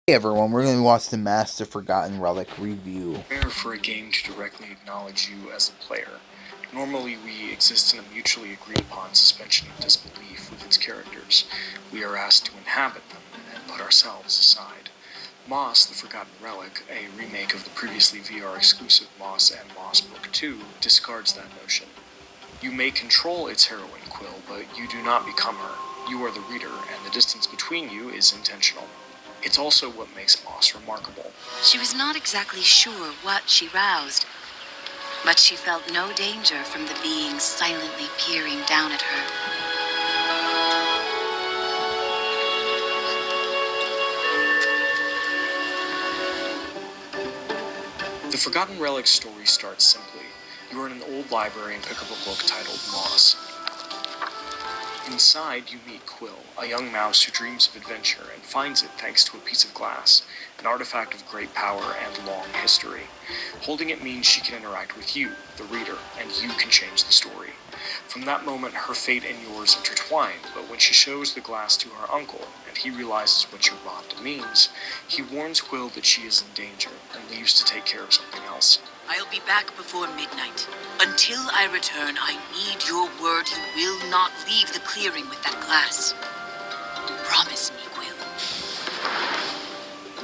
Hey everyone, we're going to watch the Master Forgotten Relic review. Rare for a game to directly acknowledge you as a player. Normally we exist in a mutually agreed upon suspension of disbelief with its characters. We are asked to inhabit them and put ourselves aside. Moss, the Forgotten Relic, a remake of the previously VR exclusive Moss and Moss Book 2, discards that notion. You may control its heroine, Quill, but you do not become her. You are the reader, and the distance between you is intentional. It's also what makes Moss remarkable. She was not exactly sure what she roused, but she felt no danger from the being silently peering down at her. The Forgotten Relic story starts simply. You are in an old library and pick up a book titled Moss. Inside, you meet Quill, a young mouse who dreams of adventure and finds it thanks to a piece of glass, an artifact of great power and long history. Holding it means she can interact with you, the reader, and you can change the story. From that moment, her fate and yours intertwine, but when she shows the glass to her uncle, and he realizes what your bond means, he warns Quill that she is in danger and leaves to take care of something else. I'll be back before midnight. Until I return, I need your word you will not leave the clearing with that glass. Promise me, Quill.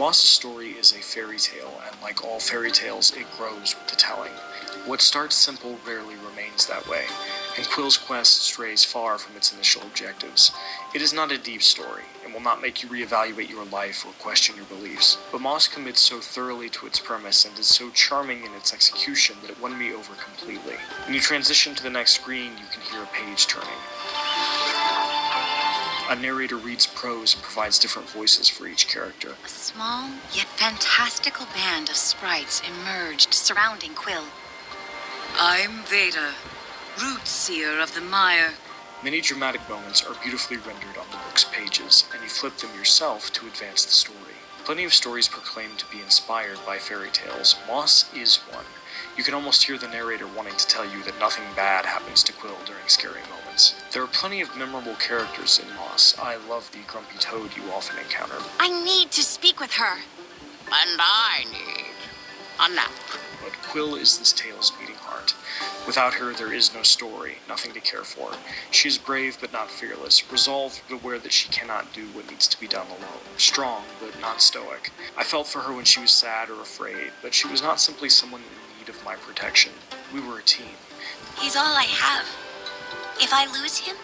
Moss's story is a fairy tale, and like all fairy tales, it grows with the telling. What starts simple rarely remains that way, and Quill's quest strays far from its initial objectives. It is not a deep story, and will not make you reevaluate your life or question your beliefs, but Moss commits so thoroughly to its premise and is so charming in its execution that it won me over completely. When you transition to the next screen, you can hear a page turning. A narrator reads prose and provides different voices for each character. A small, yet fantastical band of sprites emerged surrounding Quill. I'm Veda, root seer of the mire. Many dramatic moments are beautifully rendered on the book's pages, and you flip them yourself to advance the story. Plenty of stories proclaim to be inspired by fairy tales. Moss is one. You can almost hear the narrator wanting to tell you that nothing bad happens to Quill during scary moments. There are plenty of memorable characters in Moss. I love the grumpy toad you often encounter. I need to speak with her. And I need a nap. But Quill is this tale's beating heart. Without her, there is no story, nothing to care for. She is brave but not fearless, resolved but aware that she cannot do what needs to be done alone, strong but not stoic. I felt for her when she was sad or afraid, but she was not simply someone in need of my protection. We were a team. He's all I have. If I lose him,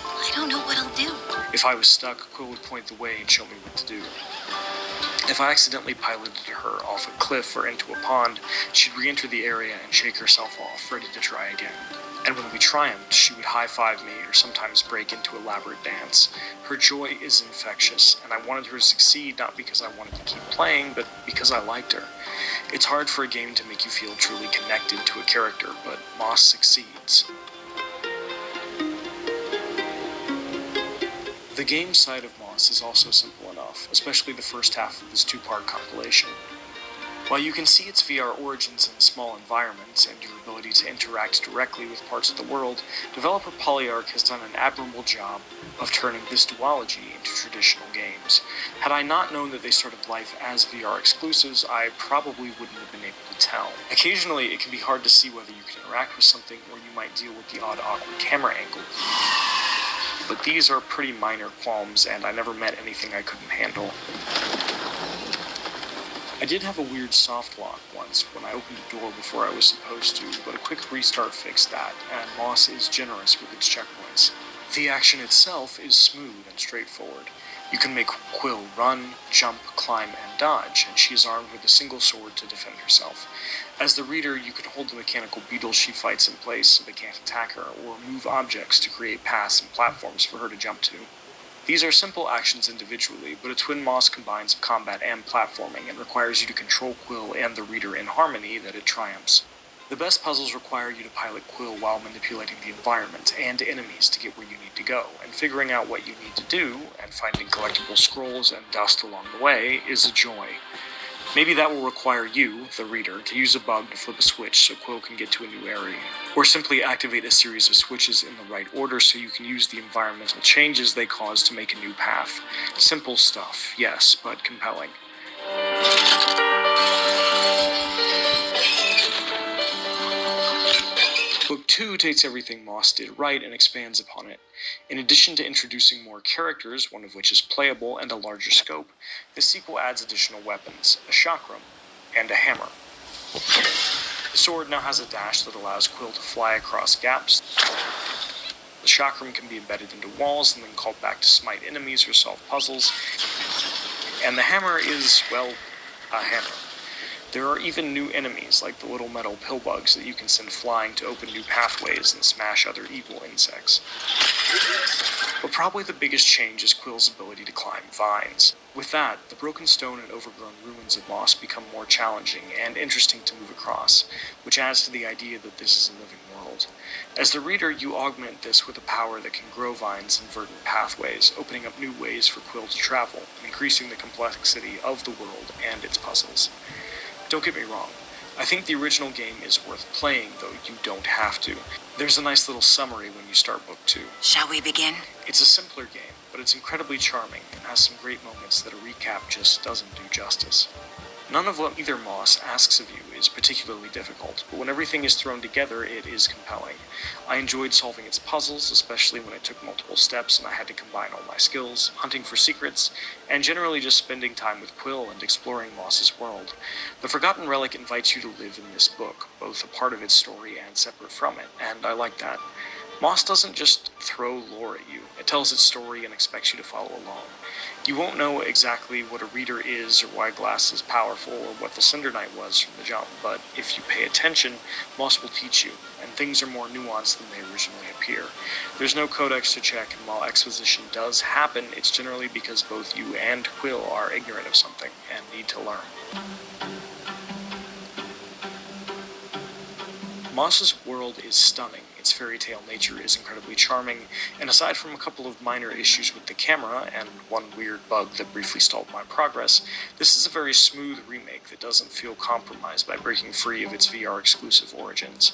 I don't know what I'll do. If I was stuck, Quill would point the way and show me what to do. If I accidentally piloted her off a cliff or into a pond, she'd re-enter the area and shake herself off, ready to try again. And when we triumphed, she would high-five me or sometimes break into elaborate dance. Her joy is infectious, and I wanted her to succeed not because I wanted to keep playing, but because I liked her. It's hard for a game to make you feel truly connected to a character, but Moss succeeds. The game side of Moss is also simple enough, especially the first half of this two-part compilation. While you can see its VR origins in small environments and your ability to interact directly with parts of the world, developer Polyarch has done an admirable job of turning this duology into traditional games. Had I not known that they started life as VR exclusives, I probably wouldn't have been able to tell. Occasionally, it can be hard to see whether you can interact with something or you might deal with the odd awkward camera angle. But these are pretty minor qualms, and I never met anything I couldn't handle. I did have a weird soft lock once when I opened the door before I was supposed to, but a quick restart fixed that, and Moss is generous with its checkpoints. The action itself is smooth and straightforward. You can make Quill run, jump, climb, and dodge, and she is armed with a single sword to defend herself. As the reader, you can hold the mechanical beetles she fights in place so they can't attack her, or move objects to create paths and platforms for her to jump to. These are simple actions individually, but a twin Moss combines combat and platforming and requires you to control Quill and the reader in harmony that it triumphs. The best puzzles require you to pilot Quill while manipulating the environment and enemies to get where you need to go, and figuring out what you need to do, and finding collectible scrolls and dust along the way, is a joy. Maybe that will require you, the reader, to use a bug to flip a switch so Quill can get to a new area, or simply activate a series of switches in the right order so you can use the environmental changes they cause to make a new path. Simple stuff, yes, but compelling. Book 2 takes everything Moss did right and expands upon it. In addition to introducing more characters, one of which is playable and a larger scope, the sequel adds additional weapons, a chakram, and a hammer. The sword now has a dash that allows Quill to fly across gaps. The chakram can be embedded into walls and then called back to smite enemies or solve puzzles. And the hammer is, well, a hammer. There are even new enemies, like the little metal pillbugs that you can send flying to open new pathways and smash other evil insects. But probably the biggest change is Quill's ability to climb vines. With that, the broken stone and overgrown ruins of Moss become more challenging and interesting to move across, which adds to the idea that this is a living world. As the reader, you augment this with a power that can grow vines and verdant pathways, opening up new ways for Quill to travel, increasing the complexity of the world and its puzzles. Don't get me wrong, I think the original game is worth playing, though you don't have to. There's a nice little summary when you start Book 2. Shall we begin? It's a simpler game, but it's incredibly charming and has some great moments that a recap just doesn't do justice. None of what either Moss asks of you is particularly difficult, but when everything is thrown together, it is compelling. I enjoyed solving its puzzles, especially when it took multiple steps and I had to combine all my skills, hunting for secrets, and generally just spending time with Quill and exploring Moss's world. The Forgotten Relic invites you to live in this book, both a part of its story and separate from it, and I like that. Moss doesn't just throw lore at you, it tells its story and expects you to follow along. You won't know exactly what a reader is or why glass is powerful or what the Cinder Knight was from the jump, but if you pay attention, Moss will teach you, and things are more nuanced than they originally appear. There's no codex to check, and while exposition does happen, it's generally because both you and Quill are ignorant of something and need to learn. Moss's world is stunning, its fairy tale nature is incredibly charming, and aside from a couple of minor issues with the camera and one weird bug that briefly stalled my progress, this is a very smooth remake that doesn't feel compromised by breaking free of its VR exclusive origins.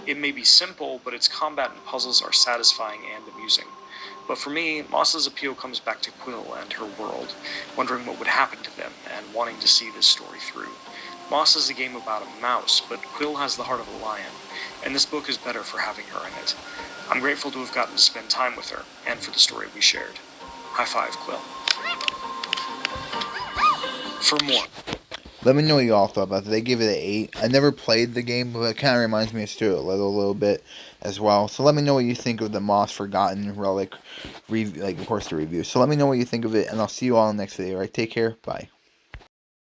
It may be simple, but its combat and puzzles are satisfying and amusing. But for me, Moss's appeal comes back to Quill and her world, wondering what would happen to them and wanting to see this story through. Moss is a game about a mouse, but Quill has the heart of a lion, and this book is better for having her in it. I'm grateful to have gotten to spend time with her, and for the story we shared. High five, Quill. For more. Let me know what you all thought about it. They gave it an 8. I never played the game, but it kind of reminds me of Stuart Little a little bit as well. So let me know what you think of the Moss Forgotten Relic, of course, the review. So let me know what you think of it, and I'll see you all in the next video. All right, take care. Bye.